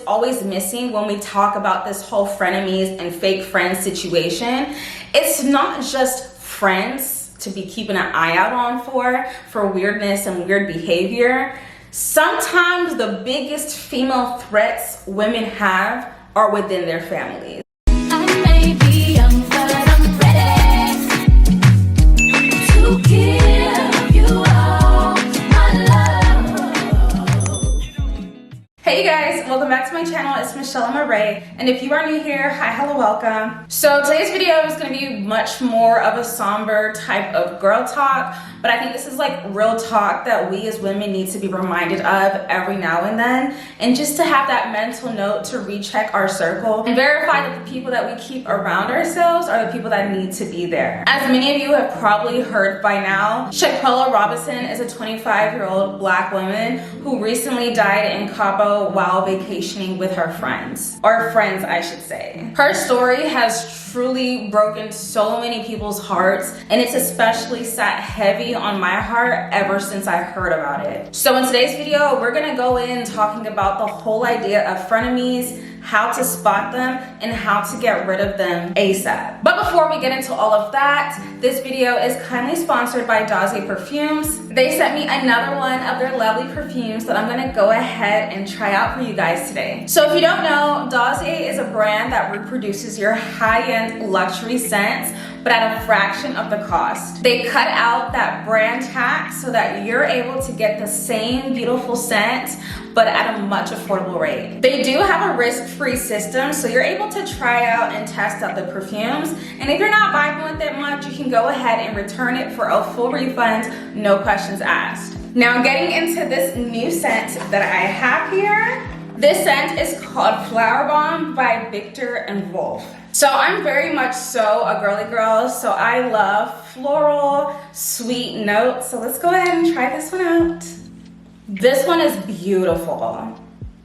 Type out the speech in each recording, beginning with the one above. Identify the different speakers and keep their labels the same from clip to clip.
Speaker 1: always missing when we talk about this whole frenemies and fake friends situation. It's not just friends to be keeping an eye out on for weirdness and weird behavior. Sometimes the biggest female threats women have are within their families.
Speaker 2: I may be young, but I'm ready to give you all my love.
Speaker 1: Hey you guys, welcome back to my channel. It's michelleamoree, and if you are new here, hi, hello, welcome. So today's video is going to be much more of a somber type of girl talk, but I think this is like real talk that we as women need to be reminded of every now and then, and just to have that mental note to recheck our circle and verify that the people that we keep around ourselves are the people that need to be there. As many of you have probably heard by now, Shanquella Robinson is a 25-year-old black woman who recently died in Cabo while vacationing with her friends, or friends I should say. Her story has truly broken so many people's hearts, and it's especially sat heavy on my heart ever since I heard about it. So in today's video, we're gonna go in talking about the whole idea of frenemies, how to spot them, and how to get rid of them ASAP. But before we get into all of that, this video is kindly sponsored by Dossier Perfumes. They sent me another one of their lovely perfumes that I'm gonna go ahead and try out for you guys today. So if you don't know, Dossier is a brand that reproduces your high-end luxury scents, but at a fraction of the cost. They cut out that brand tax so that you're able to get the same beautiful scent, but at a much affordable rate. They do have a risk-free system, so you're able to try out and test out the perfumes. And if you're not vibing with it much, you can go ahead and return it for a full refund, no questions asked. Now getting into this new scent that I have here, this scent is called Flower Bomb by Victor and Wolf. So I'm very much so a girly girl, so I love floral, sweet notes. So let's go ahead and try this one out. This one is beautiful.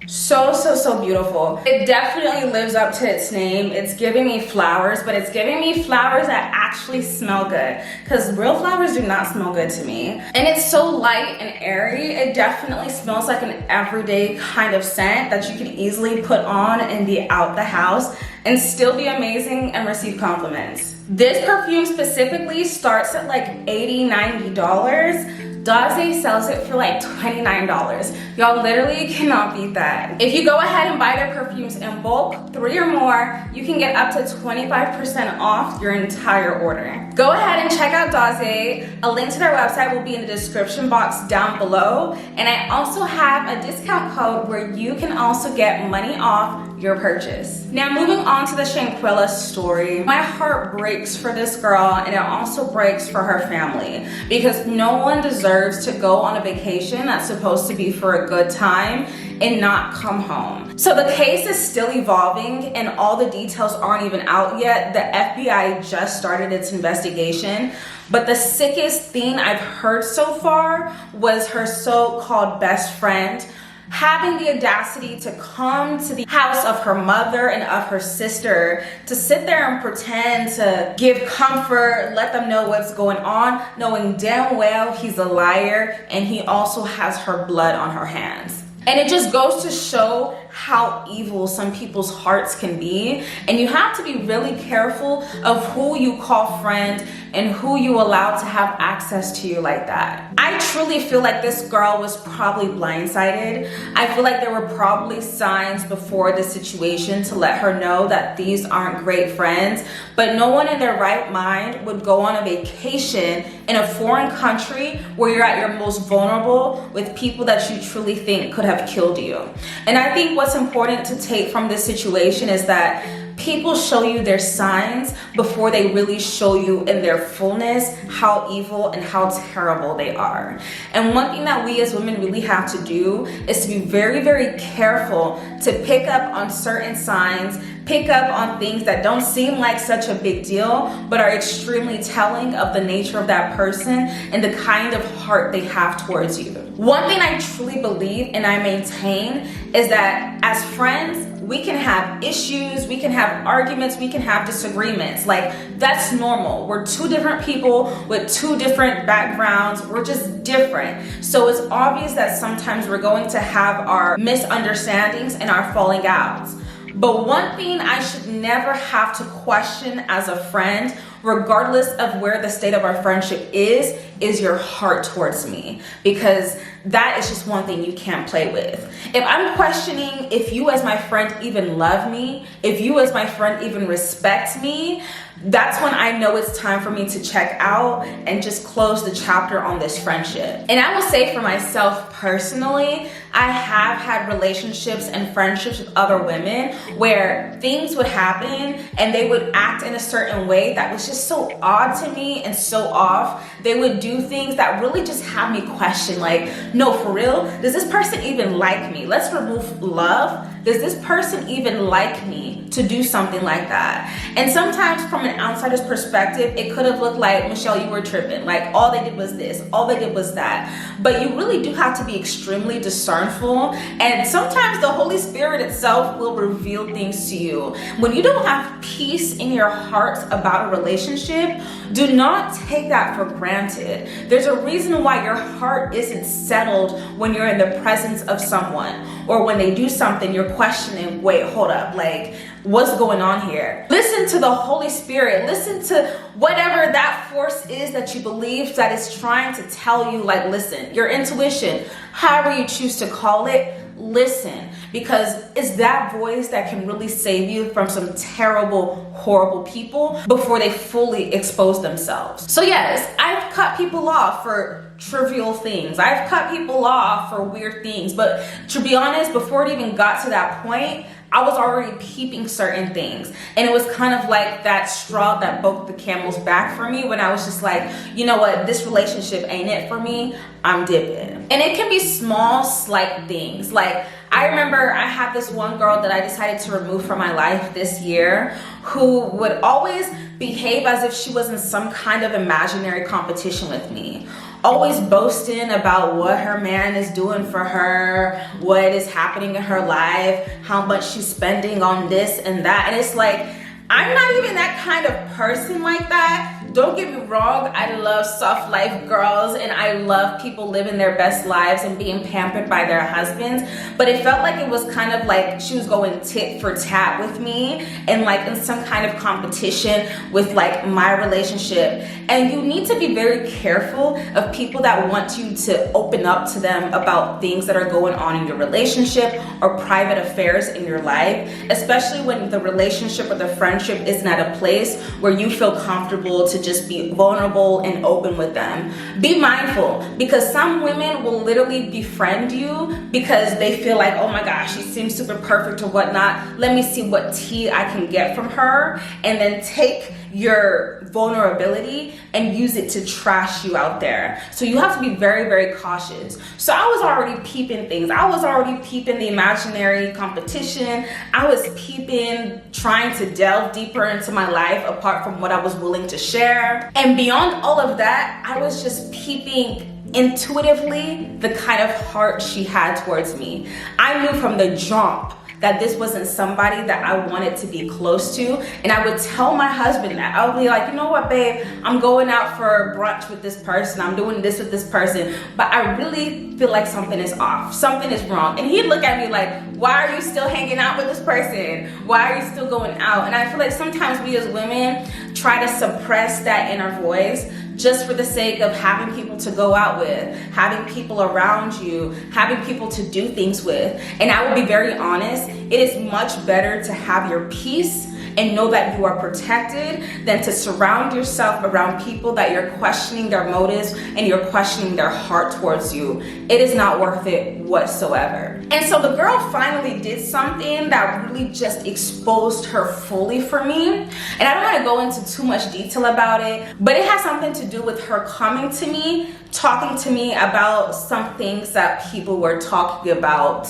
Speaker 1: So beautiful. It definitely lives up to its name. It's giving me flowers, but it's giving me flowers that actually smell good, because real flowers do not smell good to me. And it's so light and airy. It definitely smells like an everyday kind of scent that you can easily put on and be out the house and still be amazing and receive compliments. This perfume specifically starts at like $80–90. Dossier sells it for like $29. Y'all literally cannot beat that. If you go ahead and buy their perfumes in bulk, 3 or more, you can get up to 25% off your entire order. Go ahead and check out Dossier. A link to their website will be in the description box down below. And I also have a discount code where you can also get money off your purchase. Now moving on to the Shanquella story. My heart breaks for this girl, and it also breaks for her family, because no one deserves to go on a vacation that's supposed to be for a good time and not come home. So the case is still evolving and all the details aren't even out yet. The FBI just started its investigation, but the sickest thing I've heard so far was her so-called best friend having the audacity to come to the house of her mother and of her sister to sit there and pretend to give comfort, let them know what's going on, knowing damn well he's a liar and he also has her blood on her hands. And it just goes to show how evil some people's hearts can be. And you have to be really careful of who you call friend and who you allow to have access to you like that. I truly feel like this girl was probably blindsided. I feel like there were probably signs before the situation to let her know that these aren't great friends, but no one in their right mind would go on a vacation in a foreign country where you're at your most vulnerable with people that you truly think could have killed you. And I think what's important to take from this situation is that people show you their signs before they really show you in their fullness how evil and how terrible they are. And one thing that we as women really have to do is to be very careful to pick up on certain signs, pick up on things that don't seem like such a big deal but are extremely telling of the nature of that person and the kind of heart they have towards you. One thing I truly believe and I maintain is that as friends, we can have issues, we can have arguments, we can have disagreements. Like, that's normal. We're two different people with two different backgrounds. We're just different. So it's obvious that sometimes we're going to have our misunderstandings and our falling outs. But one thing I should never have to question as a friend, regardless of where the state of our friendship is your heart towards me. Because that is just one thing you can't play with. If I'm questioning if you as my friend even love me, if you as my friend even respect me, that's when I know it's time for me to check out and just close the chapter on this friendship. And I will say for myself personally, I have had relationships and friendships with other women where things would happen and they would act in a certain way that was just so odd to me and so off. They would do things that really just have me question, like, no, for real, does this person even like me? Let's remove love. Does this person even like me to do something like that? And sometimes from an outsider's perspective, it could have looked like, Michelle, you were tripping. Like, all they did was this, all they did was that. But you really do have to be extremely discernful. And sometimes the Holy Spirit itself will reveal things to you. When you don't have peace in your heart about a relationship, do not take that for granted. There's a reason why your heart isn't settled when you're in the presence of someone, or when they do something, you're questioning, wait, hold up, like, what's going on here? Listen to the Holy Spirit. Listen to whatever that force is that you believe that is trying to tell you, like, listen, your intuition, however you choose to call it, listen, because it's that voice that can really save you from some terrible, horrible people before they fully expose themselves. So yes, I've cut people off for trivial things. I've cut people off for weird things, but to be honest, before it even got to that point, I was already peeping certain things. And it was kind of like that straw that broke the camel's back for me when I was just like, you know what, this relationship ain't it for me, I'm dipping. And it can be small, slight things. Like, I remember I had this one girl that I decided to remove from my life this year who would always behave as if she was in some kind of imaginary competition with me. Always boasting about what her man is doing for her, what is happening in her life, how much she's spending on this and that. And it's like, I'm not even that kind of person like that. Don't get me wrong, I love soft life girls and I love people living their best lives and being pampered by their husbands, but it felt like it was kind of like she was going tit for tat with me and like in some kind of competition with like my relationship. And you need to be very careful of people that want you to open up to them about things that are going on in your relationship or private affairs in your life, especially when the relationship or the friendship isn't at a place where you feel comfortable to just be vulnerable and open with them. Be mindful, because some women will literally befriend you because they feel like, oh my gosh, she seems super perfect or whatnot. Let me see what tea I can get from her, and then take your vulnerability and use it to trash you out there. So you have to be very, very cautious. So I was already peeping things. I was already peeping the imaginary competition. I was peeping, trying to delve deeper into my life apart from what I was willing to share. And beyond all of that, I was just peeping intuitively the kind of heart she had towards me. I knew from the jump that this wasn't somebody that I wanted to be close to. And I would tell my husband that. I would be like, you know what, babe, I'm going out for brunch with this person, I'm doing this with this person, but I really feel like something is off, something is wrong. And he'd look at me like, why are you still hanging out with this person? Why are you still going out? And I feel like sometimes we as women try to suppress that inner voice just for the sake of having people to go out with, having people around you, having people to do things with. And I will be very honest, it is much better to have your peace and know that you are protected than to surround yourself around people that you're questioning their motives and you're questioning their heart towards you. It is not worth it whatsoever. And so the girl finally did something that really just exposed her fully for me. And I don't want to go into too much detail about it, but it has something to do with her coming to me, talking to me about some things that people were talking about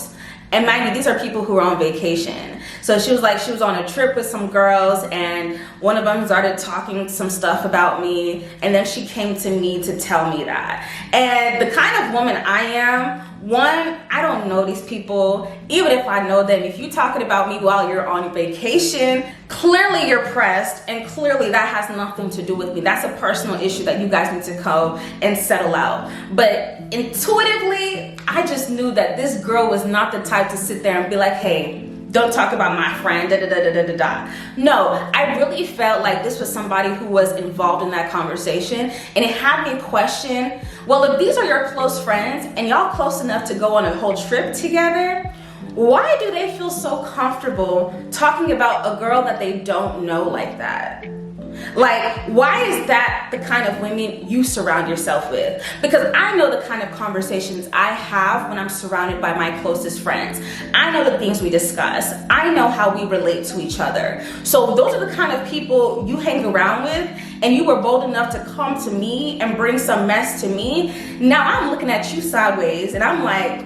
Speaker 1: And mind you, these are people who are on vacation. So she was like, she was on a trip with some girls and one of them started talking some stuff about me, and then she came to me to tell me that. And the kind of woman I am, one, I don't know these people. Even if I know them, if you're talking about me while you're on vacation, clearly you're pressed, and clearly that has nothing to do with me. That's a personal issue that you guys need to go and settle out. But intuitively, I just knew that this girl was not the type to sit there and be like, hey, don't talk about my friend, da da da da da da. No, I really felt like this was somebody who was involved in that conversation, and it had me question, well, if these are your close friends and y'all close enough to go on a whole trip together, why do they feel so comfortable talking about a girl that they don't know like that? Like, why is that the kind of women you surround yourself with? Because I know the kind of conversations I have when I'm surrounded by my closest friends. I know the things we discuss. I know how we relate to each other. So those are the kind of people you hang around with, and you were bold enough to come to me and bring some mess to me. Now I'm looking at you sideways and I'm like,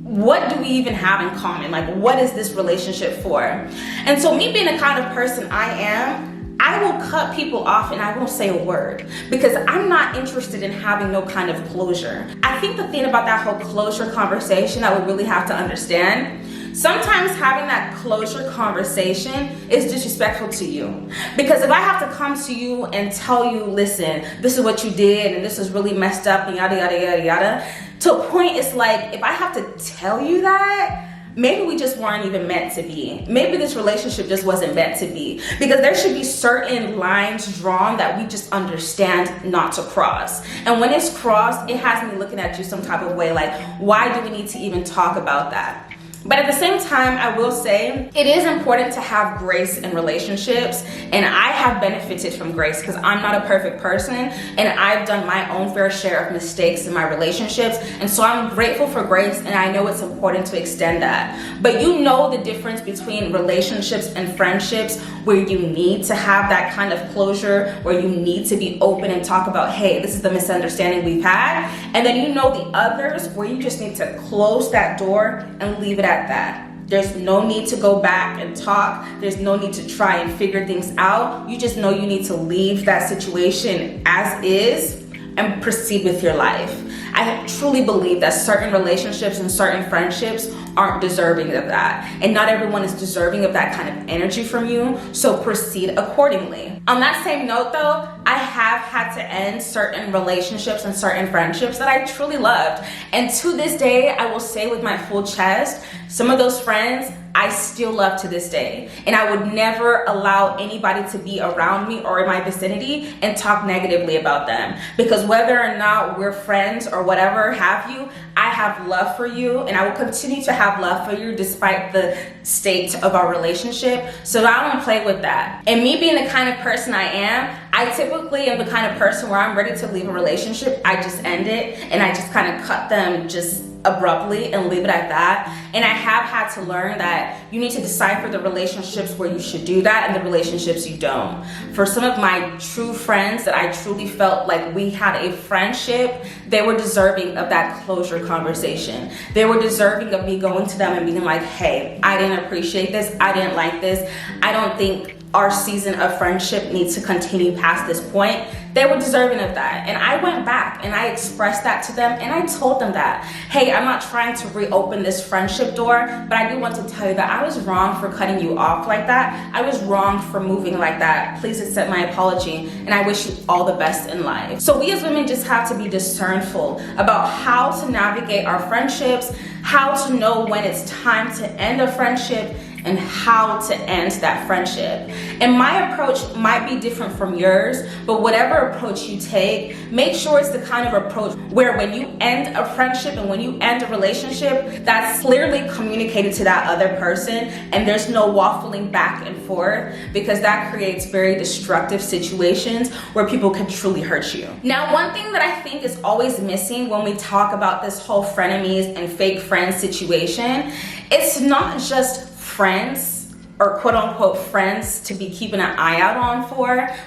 Speaker 1: what do we even have in common? Like, what is this relationship for? And so me being the kind of person I am, I will cut people off and I won't say a word because I'm not interested in having no kind of closure. I think the thing about that whole closure conversation I would really have to understand, sometimes having that closure conversation is disrespectful to you. Because if I have to come to you and tell you, listen, this is what you did and this is really messed up and yada, yada, yada, yada, to a point it's like, if I have to tell you that, maybe we just weren't even meant to be. Maybe this relationship just wasn't meant to be, because there should be certain lines drawn that we just understand not to cross. And when it's crossed, it has me looking at you some type of way, like, why do we need to even talk about that? But at the same time, I will say it is important to have grace in relationships, and I have benefited from grace because I'm not a perfect person and I've done my own fair share of mistakes in my relationships, and so I'm grateful for grace, and I know it's important to extend that. But you know the difference between relationships and friendships where you need to have that kind of closure, where you need to be open and talk about, hey, this is the misunderstanding we've had, and then you know the others where you just need to close that door and leave it at that. There's no need to go back and talk. There's no need to try and figure things out. You just know you need to leave that situation as is and proceed with your life. I truly believe that certain relationships and certain friendships aren't deserving of that, and not everyone is deserving of that kind of energy from you, so proceed accordingly. On that same note though, I have had to end certain relationships and certain friendships that I truly loved, and to this day I will say with my full chest, some of those friends I still love to this day, and I would never allow anybody to be around me or in my vicinity and talk negatively about them, because whether or not we're friends or whatever have you, I have love for you, and I will continue to have love for you despite the state of our relationship. So I don't play with that. And me being the kind of person I am, I typically am the kind of person where I'm ready to leave a relationship, I just end it and I just kind of cut them just abruptly and leave it at that. And I have had to learn that you need to decipher the relationships where you should do that and the relationships you don't. For some of my true friends that I truly felt like we had a friendship, they were deserving of that closure conversation. They were deserving of me going to them and being like, hey, I didn't appreciate this, I didn't like this, I don't think our season of friendship needs to continue past this point. They were deserving of that. And I went back and I expressed that to them, and I told them that, hey, I'm not trying to reopen this friendship door, but I do want to tell you that I was wrong for cutting you off like that. I was wrong for moving like that. Please accept my apology, and I wish you all the best in life. So we as women just have to be discernful about how to navigate our friendships, how to know when it's time to end a friendship, and how to end that friendship. And my approach might be different from yours, but whatever approach you take, make sure it's the kind of approach where when you end a friendship and when you end a relationship, that's clearly communicated to that other person, and there's no waffling back and forth, because that creates very destructive situations where people can truly hurt you. Now, one thing that I think is always missing when we talk about this whole frenemies and fake friends situation, it's not just friends or quote unquote friends to be keeping an eye out on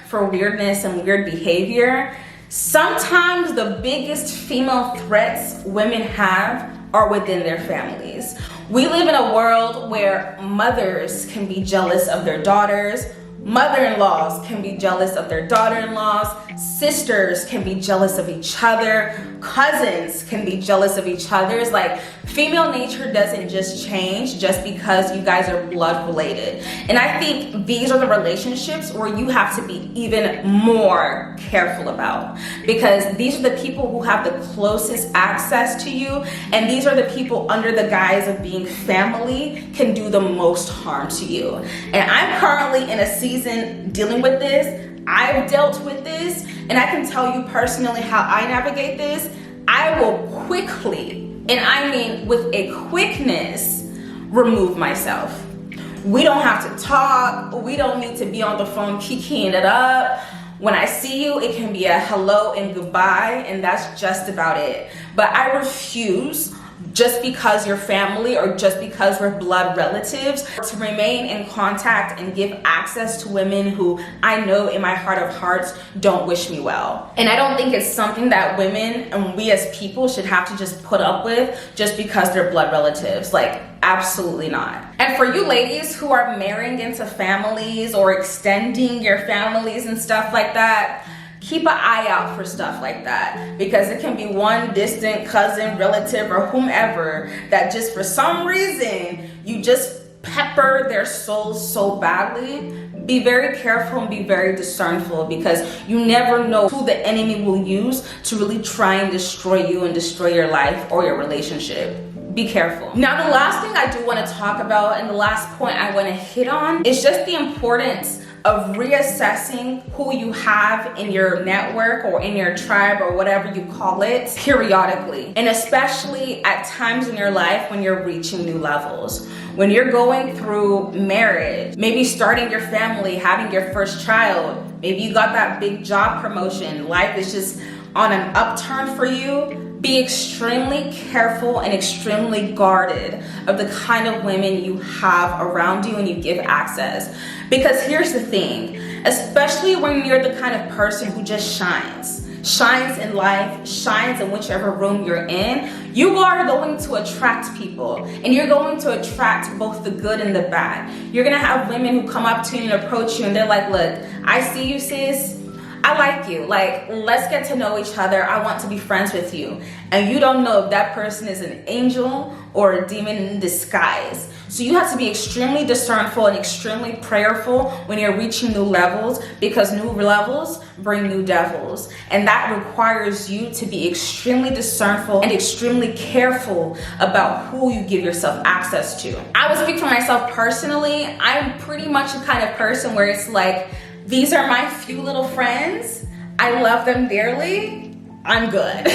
Speaker 1: for weirdness and weird behavior. Sometimes the biggest female threats women have are within their families. We live in a world where mothers can be jealous of their daughters, mother-in-laws can be jealous of their daughter-in-laws, sisters can be jealous of each other, cousins can be jealous of each other. It's like female nature doesn't just change just because you guys are blood related. And I think these are the relationships where you have to be even more careful about, because these are the people who have the closest access to you, and these are the people under the guise of being family can do the most harm to you. And I'm currently in a season dealing with this. I've dealt with this, and I can tell you personally how I navigate this. I will quickly, and I mean with a quickness, remove myself. We don't have to talk. We don't need to be on the phone kikiing it up. When I see you, it can be a hello and goodbye, and that's just about it. But I refuse, just because you're family or just because we're blood relatives, to remain in contact and give access to women who I know in my heart of hearts don't wish me well. And I don't think it's something that women and we as people should have to just put up with just because they're blood relatives. Like, absolutely not. And for you ladies who are marrying into families or extending your families and stuff like that, keep an eye out for stuff like that, because it can be one distant cousin, relative, or whomever that just for some reason you just pepper their souls so badly. Be very careful and be very discernful, because you never know who the enemy will use to really try and destroy you and destroy your life or your relationship. Be careful. Now, the last thing I do want to talk about, and the last point I want to hit on, is just the importance of reassessing who you have in your network or in your tribe or whatever you call it periodically, and especially at times in your life when you're reaching new levels. When you're going through marriage, maybe starting your family, having your first child, maybe you got that big job promotion, life is just on an upturn for you. Be extremely careful and extremely guarded of the kind of women you have around you and you give access. Because here's the thing, especially when you're the kind of person who just shines in life, shines in whichever room you're in, you are going to attract people, and you're going to attract both the good and the bad. You're gonna have women who come up to you and approach you and they're like, look, I see you, sis. I like you, like, let's get to know each other. I want to be friends with you. And you don't know if that person is an angel or a demon in disguise. So you have to be extremely discernful and extremely prayerful when you're reaching new levels, because new levels bring new devils. And that requires you to be extremely discernful and extremely careful about who you give yourself access to. I will speak for myself personally. I'm pretty much the kind of person where it's like, these are my few little friends. I love them dearly. I'm good.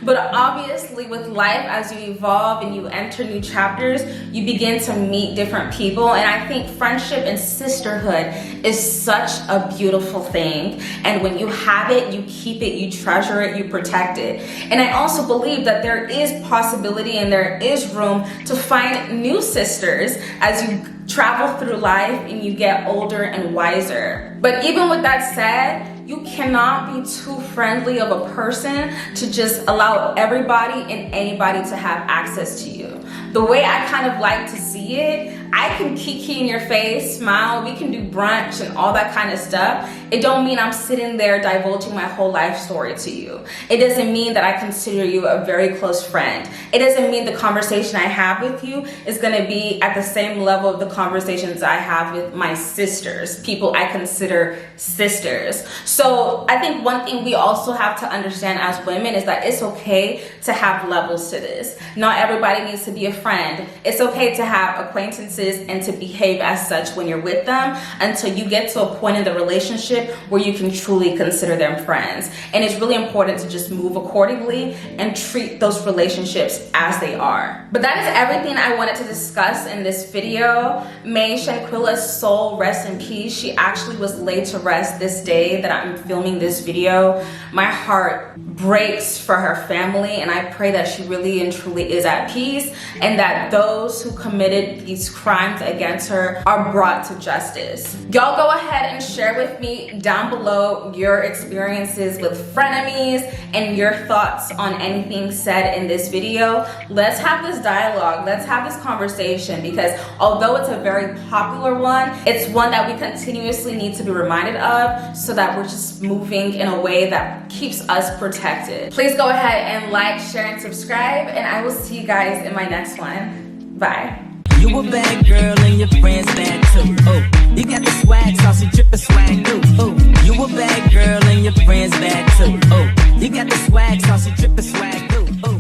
Speaker 1: But obviously with life, as you evolve and you enter new chapters, you begin to meet different people. And I think friendship and sisterhood is such a beautiful thing. And when you have it, you keep it, you treasure it, you protect it. And I also believe that there is possibility and there is room to find new sisters as you travel through life and you get older and wiser. But even with that said, you cannot be too friendly of a person to just allow everybody and anybody to have access to you. The way I kind of like to see it, I can kiki in your face, smile, we can do brunch and all that kind of stuff. It don't mean I'm sitting there divulging my whole life story to you. It doesn't mean that I consider you a very close friend. It doesn't mean the conversation I have with you is gonna be at the same level of the conversations I have with my sisters, people I consider sisters. So I think one thing we also have to understand as women is that it's okay to have levels to this. Not everybody needs to be a friend. It's okay to have acquaintances and to behave as such when you're with them until you get to a point in the relationship where you can truly consider them friends. And it's really important to just move accordingly and treat those relationships as they are. But that is everything I wanted to discuss in this video. May Shanquella's soul rest in peace. She actually was laid to rest this day that I'm filming this video. My heart breaks for her family, and I pray that she really and truly is at peace, and that those who committed committed these crimes against her are brought to justice. Y'all go ahead and share with me down below your experiences with frenemies and your thoughts on anything said in this video. Let's have this dialogue, let's have this conversation, because although it's a very popular one, it's one that we continuously need to be reminded of so that we're just moving in a way that keeps us protected. Please go ahead and like, share, and subscribe, and I will see you guys in my next one. Bye.
Speaker 3: You a bad girl and your friends bad too. Oh, you got the swag, saucy drippin' swag too. Oh, you a bad girl and your friends bad too. Oh, you got the swag, saucy drippin' swag too. Oh.